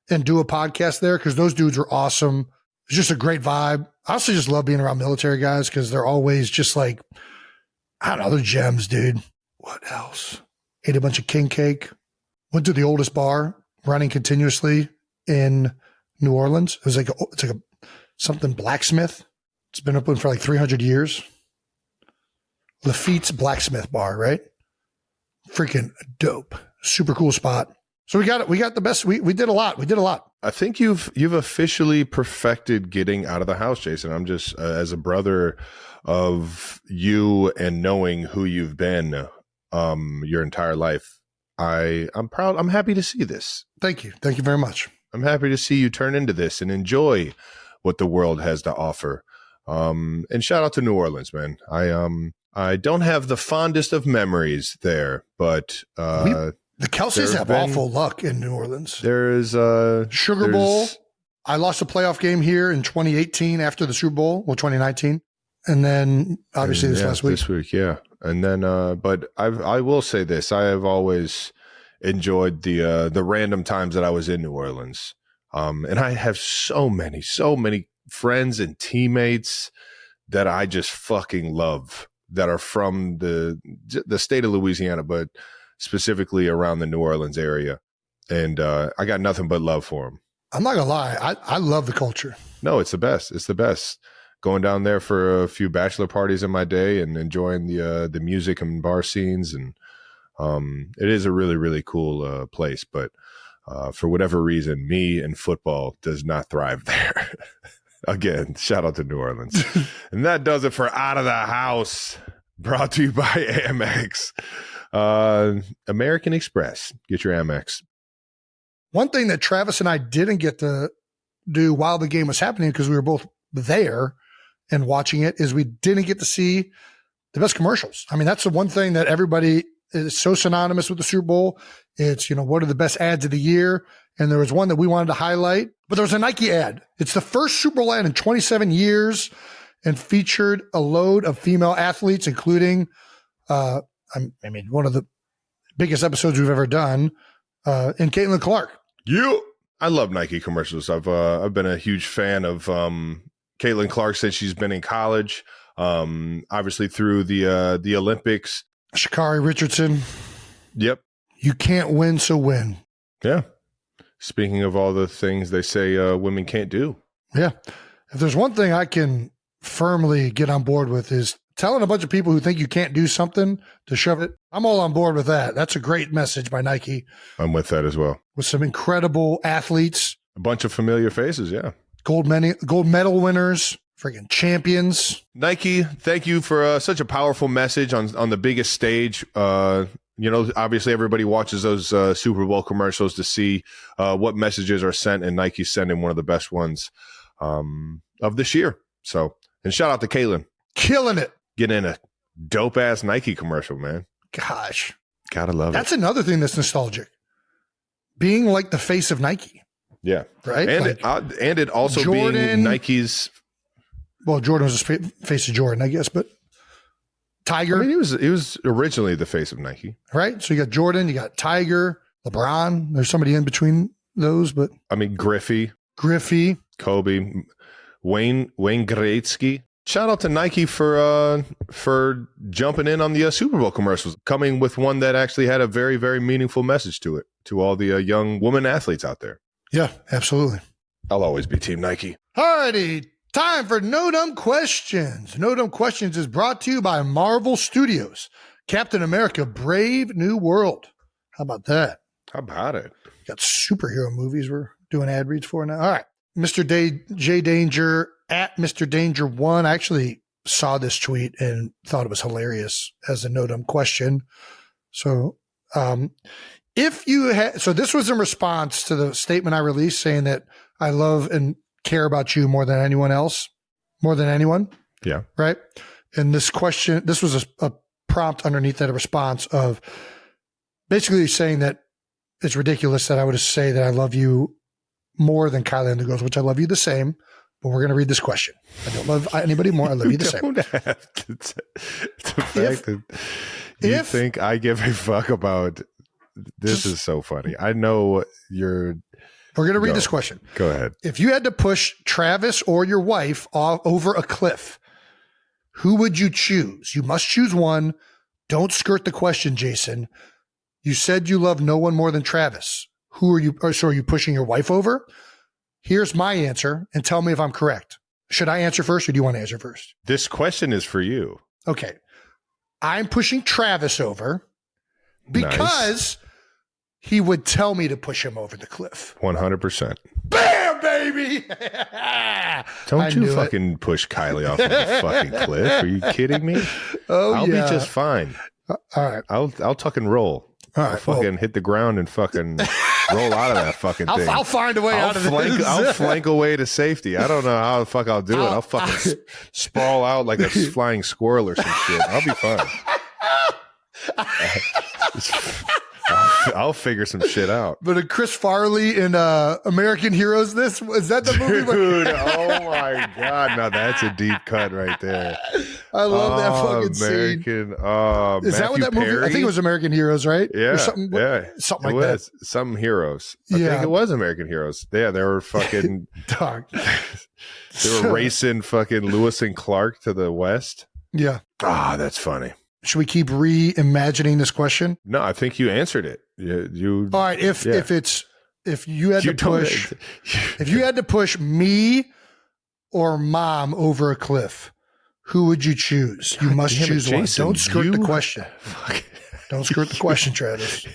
and do a podcast there because those dudes were awesome. It's just a great vibe. I also just love being around military guys because they're always just like, I don't know, they're gems, dude. What else? Ate a bunch of king cake. Went to the oldest bar running continuously in New Orleans. It was like something blacksmith. It's been open for like 300 years. Lafitte's Blacksmith Bar, right? Freaking dope. Super cool spot. So we got the best. We did a lot. I think you've officially perfected getting out of the house, Jason. I'm just as a brother of you and knowing who you've been your entire life. I'm proud. I'm happy to see this. Thank you. Thank you very much. I'm happy to see you turn into this and enjoy what the world has to offer. And shout out to New Orleans, man. I don't have the fondest of memories there, but the Kelceys have awful luck in New Orleans. There is Sugar Bowl. I lost a playoff game here in 2018 after the Super Bowl, 2019, and then obviously last week. This week, yeah. And then, but I will say this: I have always enjoyed the random times that I was in New Orleans, and I have so many friends and teammates that I just fucking love that are from the state of Louisiana, but specifically around the New Orleans area. And I got nothing but love for them. I'm not going to lie. I love the culture. No, it's the best. It's the best. Going down there for a few bachelor parties in my day and enjoying the music and bar scenes. And it is a really, really cool place. But for whatever reason, me and football does not thrive there. Again, shout out to New Orleans. And that does it for Out of the House, brought to you by Amex. American Express. Get your Amex. One thing that Travis and I didn't get to do while the game was happening, because we were both there and watching it, is we didn't get to see the best commercials. I mean, that's the one thing that everybody is so synonymous with the Super Bowl. It's, what are the best ads of the year? And there was one that we wanted to highlight, but there was a Nike ad. It's the first Super Bowl ad in 27 years and featured a load of female athletes, including, one of the biggest episodes we've ever done, and Caitlin Clark. I love Nike commercials. I've been a huge fan of Caitlin Clark since she's been in college. Obviously through the Olympics. Sha'Carri Richardson. Yep. You can't win, so win. Yeah. Speaking of all the things they say women can't do. Yeah. If there's one thing I can firmly get on board with, is telling a bunch of people who think you can't do something to shove it. I'm all on board with that. That's a great message by Nike. I'm with that as well. With some incredible athletes. A bunch of familiar faces, yeah. Gold medal winners, freaking champions. Nike, thank you for such a powerful message on the biggest stage. Obviously everybody watches those Super Bowl commercials to see what messages are sent, and Nike's sending one of the best ones of this year. So, and shout out to Caitlin. Killing it. Getting in a dope-ass Nike commercial, man. Gosh. Gotta love it. That's another thing that's nostalgic. Being like the face of Nike. Yeah. Right? And it also Jordan, being Nike's. Well, Jordan was the face of Jordan, I guess, but Tiger. I mean, he was originally the face of Nike. Right? So you got Jordan, you got Tiger, LeBron. There's somebody in between those, but. I mean, Griffey. Kobe. Wayne Gretzky. Shout out to Nike for jumping in on the Super Bowl commercials, coming with one that actually had a very, very meaningful message to it, to all the young women athletes out there. Yeah, absolutely. I'll always be Team Nike. All righty. Time for No Dumb Questions. No Dumb Questions is brought to you by Marvel Studios. Captain America, Brave New World. How about that? How about it? Got superhero movies we're doing ad reads for now. All right. Mr. J Danger at Mr. Danger 1. I actually saw this tweet and thought it was hilarious as a No Dumb Question. So, if you had, so this was in response to the statement I released saying that I love and care about you more than anyone else, more than anyone. Yeah. Right. And this question, this was a prompt underneath that, a response of basically saying that it's ridiculous that I would say that I love you more than Kylie and the girls, which I love you the same, but we're going to read this question. I don't love anybody more. I love you the same. It's the fact that you think I give a fuck about this is so funny. I know you're. We're going to read this question. Go ahead. If you had to push Travis or your wife over a cliff, who would you choose? You must choose one. Don't skirt the question, Jason. You said you love no one more than Travis. Who are you? Or so are you pushing your wife over? Here's my answer, and tell me if I'm correct. Should I answer first, or do you want to answer first? This question is for you. Okay. I'm pushing Travis over because he would tell me to push him over the cliff. 100%. Bam, baby. Don't you fucking push Kylie off of the fucking cliff. Are you kidding me? I'll be just fine. All right. I'll tuck and roll. All I'll right. fucking hit the ground and fucking roll out of that fucking thing. I'll find a way out of this. I'll flank away to safety. I don't know how the fuck I'll do it. I'll fucking sprawl out like a flying squirrel or some shit. I'll be fine. I'll figure some shit out. But Chris Farley in American Heroes, is that the movie? Dude, oh my God. No, that's a deep cut right there. I love that fucking scene. Is that what that movie? I think it was American Heroes, right? Yeah. Or something like that. Some Heroes. I think it was American Heroes. Yeah, they were fucking. Dog. They were racing fucking Lewis and Clark to the west. Yeah. That's funny. Should we keep reimagining this question? No, I think you answered it. You all right. If you had to push me or mom over a cliff, who would you choose? You must choose one. Don't skirt the question. Don't skirt the question, Travis.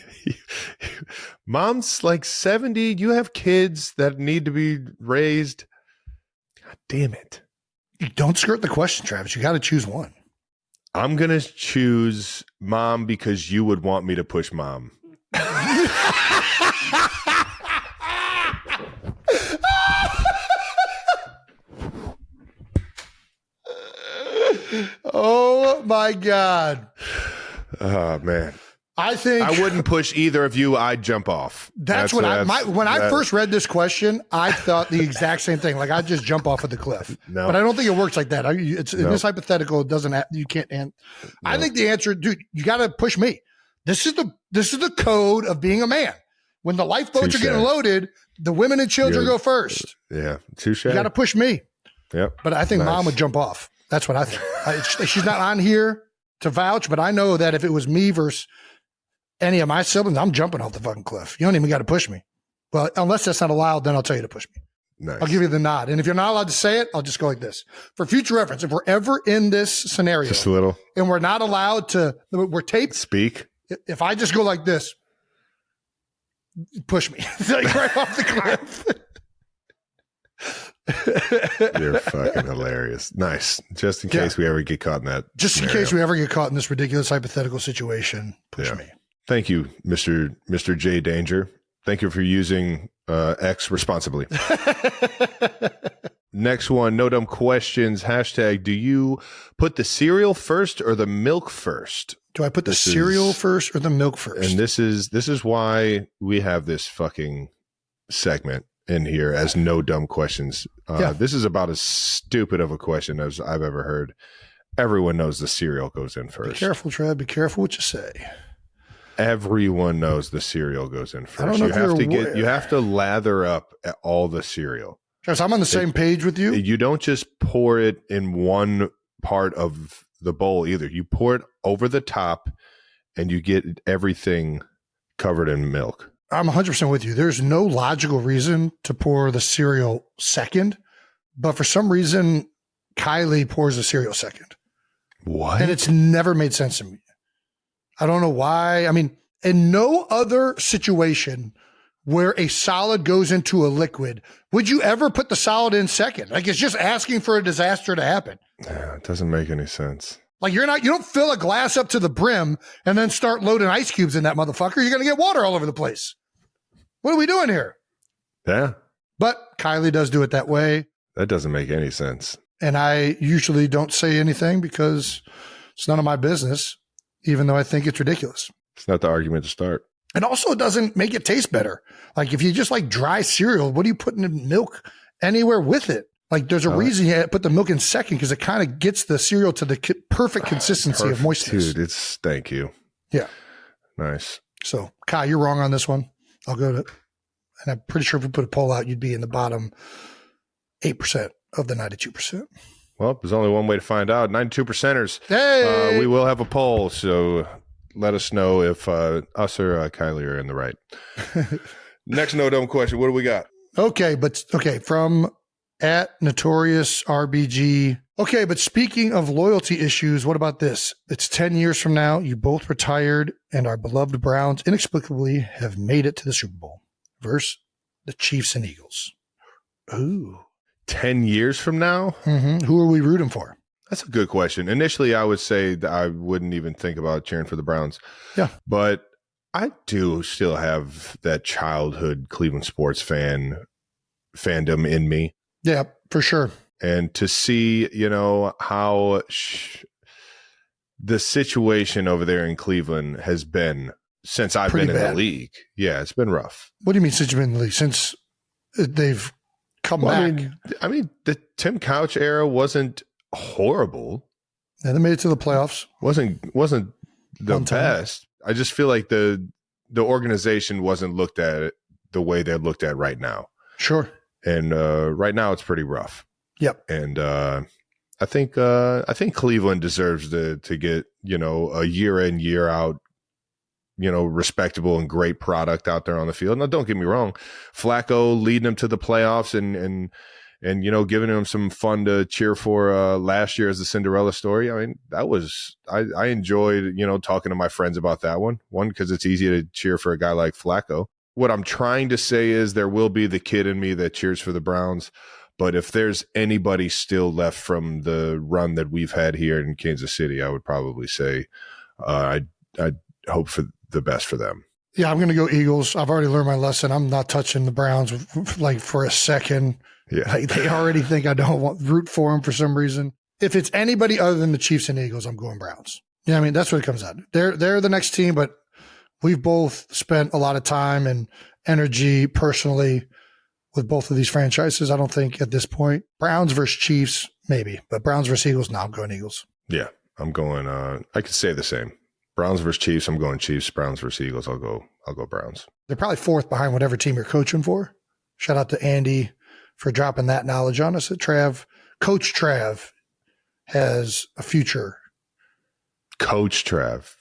Mom's like 70. You have kids that need to be raised. God damn it. Don't skirt the question, Travis. You got to choose one. I'm going to choose mom because you would want me to push mom. Oh my God. Oh man. I think I wouldn't push either of you. I'd jump off. When I first read this question, I thought the exact same thing. Like I'd just jump off of the cliff. No, but I don't think it works like that. In this hypothetical, it doesn't. You can't. I think the answer, dude, you got to push me. This is the code of being a man. When the lifeboats are getting loaded, the women and children go first. Yeah, touche. You got to push me. Yep. But I think mom would jump off. That's what I think. She's not on here to vouch, but I know that if it was me versus any of my siblings, I'm jumping off the fucking cliff. You don't even got to push me. Well, unless that's not allowed, then I'll tell you to push me. Nice. I'll give you the nod. And if you're not allowed to say it, I'll just go like this. For future reference, if we're ever in this scenario, just a little, and we're not allowed to, we're taped. Speak. If I just go like this, push me. Like right off the cliff. You're fucking hilarious. Nice. Just in case we ever get caught in that. Just in case we ever get caught in this ridiculous hypothetical situation, push me. Thank you, Mr. J Danger. Thank you for using X responsibly. Next one, no dumb questions. # do you put the cereal first or the milk first? Do I put the cereal first or the milk first? And this is why we have this fucking segment in here as no dumb questions. This is about as stupid of a question as I've ever heard. Everyone knows the cereal goes in first. Be careful, Trev. Be careful what you say. Everyone knows the cereal goes in first. I don't know you have to lather up all the cereal. Travis, I'm on the same page with you. You don't just pour it in one part of the bowl either. You pour it over the top and you get everything covered in milk. I'm 100% with you. There's no logical reason to pour the cereal second, but for some reason, Kylie pours the cereal second. What? And it's never made sense to me. I don't know why. I mean, in no other situation where a solid goes into a liquid, would you ever put the solid in second? Like it's just asking for a disaster to happen. Yeah, it doesn't make any sense. Like you don't fill a glass up to the brim and then start loading ice cubes in that motherfucker. You're going to get water all over the place. What are we doing here? Yeah. But Kylie does do it that way. That doesn't make any sense. And I usually don't say anything because it's none of my business, even though I think it's ridiculous. It's not the argument to start. And also it doesn't make it taste better. Like if you just like dry cereal, what are you putting in milk anywhere with it? Like there's a reason you put the milk in second because it kind of gets the cereal to the perfect consistency of moistness. Dude, thank you. Yeah. Nice. So Kai, you're wrong on this one. I'll go to, and I'm pretty sure if we put a poll out, you'd be in the bottom 8% of the 92%. Well, there's only one way to find out. 92%ers. Hey! We will have a poll, so let us know if us or Kylie are in the right. Next no dumb question. What do we got? Okay, from at Notorious RBG. Okay, but speaking of loyalty issues, what about this? It's 10 years from now. You both retired, and our beloved Browns inexplicably have made it to the Super Bowl versus the Chiefs and Eagles. Ooh. 10 years from now? Who are we rooting for? That's a good question. Initially, I would say that I wouldn't even think about cheering for the Browns. Yeah. But I do still have that childhood Cleveland sports fandom in me. Yeah, for sure. And to see, how the situation over there in Cleveland has been since I've been in the league. Yeah, it's been rough. What do you mean since you've been in the league? Since they've come back? I mean, the Tim Couch era wasn't horrible. Yeah, they made it to the playoffs. Wasn't the best. I just feel like the organization wasn't looked at the way they're looked at right now. Sure. And right now it's pretty rough. Yep. And I think Cleveland deserves to get, a year in, year out, respectable and great product out there on the field. Now, don't get me wrong, Flacco leading them to the playoffs and giving them some fun to cheer for last year as the Cinderella story. I mean, that was I enjoyed, talking to my friends about that one. One, because it's easy to cheer for a guy like Flacco. What I'm trying to say is there will be the kid in me that cheers for the Browns. But if there's anybody still left from the run that we've had here in Kansas City, I would probably say I'd hope for the best for them. Yeah, I'm going to go Eagles. I've already learned my lesson. I'm not touching the Browns like for a second. Yeah, like, they already think I don't want root for them for some reason. If it's anybody other than the Chiefs and Eagles, I'm going Browns. Yeah, I mean that's what it comes out. They're the next team, but we've both spent a lot of time and energy personally with both of these franchises. I don't think at this point Browns versus Chiefs maybe, but Browns versus Eagles. No, I'm going Eagles. Yeah, I'm going. I could say the same. Browns versus Chiefs. I'm going Chiefs. Browns versus Eagles. I'll go Browns. They're probably fourth behind whatever team you're coaching for. Shout out to Andy for dropping that knowledge on us. Coach Trav has a future. Coach Trav.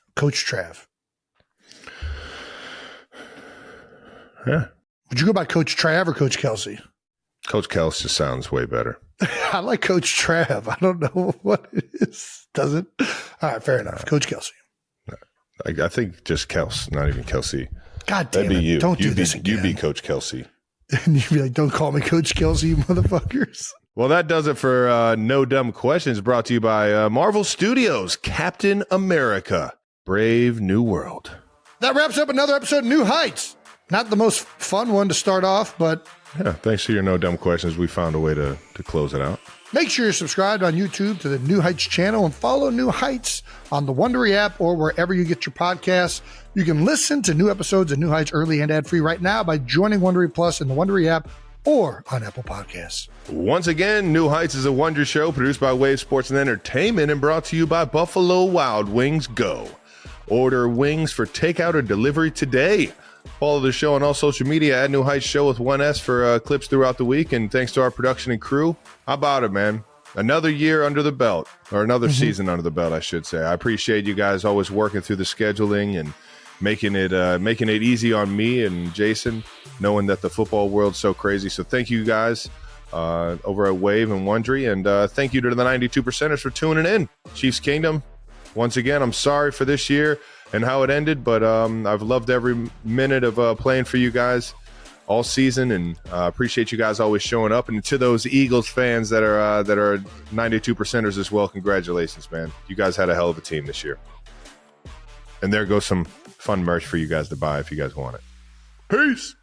Yeah. Would you go by Coach Trav or Coach Kelsey? Coach Kelsey just sounds way better. I like Coach Trav. I don't know what it is. Does it? All right, fair enough. Coach Kelsey. I think just Kels, not even Kelsey. God damn That'd it. be you. Don't do this again. You'd be Coach Kelsey. And you'd be like, don't call me Coach Kelsey, you motherfuckers. Well, that does it for No Dumb Questions, brought to you by Marvel Studios, Captain America, Brave New World. That wraps up another episode of New Heights. Not the most fun one to start off, but yeah, thanks to your No Dumb Questions, we found a way to close it out. Make sure you're subscribed on YouTube to the New Heights channel and follow New Heights on the Wondery app or wherever you get your podcasts. You can listen to new episodes of New Heights early and ad-free right now by joining Wondery Plus in the Wondery app or on Apple Podcasts. Once again, New Heights is a Wonder show produced by Wave Sports and Entertainment and brought to you by Buffalo Wild Wings Go. Order wings for takeout or delivery today. Follow the show on all social media at New Heights Show with 1S for clips throughout the week. And thanks to our production and crew. How about it, man? Another year under the belt, or another season under the belt, I should say. I appreciate you guys always working through the scheduling and making it easy on me and Jason, knowing that the football world's so crazy. So thank you guys over at Wave and Wondery. And thank you to the 92%ers for tuning in. Chiefs Kingdom, once again, I'm sorry for this year and how it ended, but I've loved every minute of playing for you guys all season, and appreciate you guys always showing up. And to those Eagles fans that are 92%ers as well, congratulations, man. You guys had a hell of a team this year. And there goes some fun merch for you guys to buy if you guys want it. Peace.